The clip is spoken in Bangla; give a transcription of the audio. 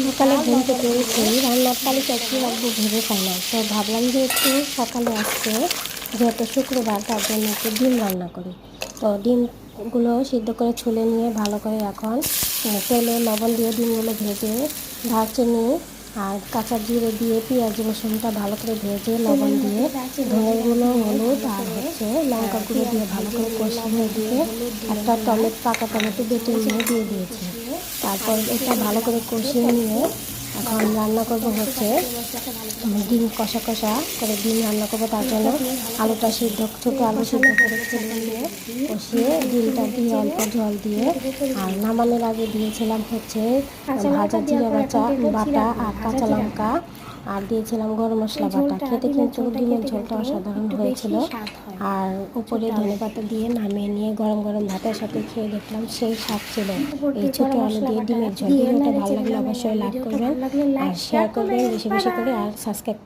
সকালে ঘুম থেকে উঠে রান্নার তালিকা কী রাখবো ভেবে পাই না, তো ভাবলাম যে একটু সকালে আজকে যেহেতু শুক্রবার তার জন্য একটু ডিম রান্না করি। তো ডিমগুলো সিদ্ধ করে ছুলে নিয়ে ভালো করে এখন তেলে লবণ দিয়ে ডিমগুলো ভেজে দারচিনি আর কাঁচা জিরে দিয়ে পেঁয়াজ রসুনটা ভালো করে ভেজে লবণ দিয়ে ধনের গুঁড়ো হলুদ আর লঙ্কা গুঁড়ো দিয়ে ভালো করে কষিয়ে দিয়ে একটা পাকা টমেটো বেটে নিয়ে দিয়ে দিয়েছি। তারপর এটা ভালো করে কষিয়ে নিয়ে এখন রান্না করব ডিম কষা কষা করে ডিম রান্না করবো। তার জন্য আলুটা ছোটো আলু সিদ্ধ করে ছেড়ে নিয়ে কষিয়ে ডিমটা দিয়ে অল্প জল দিয়ে আর নামানোর আগে দিয়েছিলাম ভাজা জিরা বাটা আর কাঁচা লঙ্কা আর দিয়েছিলাম গরম মশলা বাটা। খেতে কিন্তু ডিমের ঝোলটা অসাধারণ হয়েছিল। আর উপরে ধনেপাতা দিয়ে নামিয়ে নিয়ে গরম গরম ভাতের সাথে খেয়ে দেখলাম সেই স্বাদ ছিল এই ছোটো আলু দিয়ে ডিমের ঝোল। ভিডিওটা ভালো লাগলে অবশ্যই লাইক করবেন আর শেয়ার করবেন বেশি বেশি করে আর সাবস্ক্রাইব করবেন।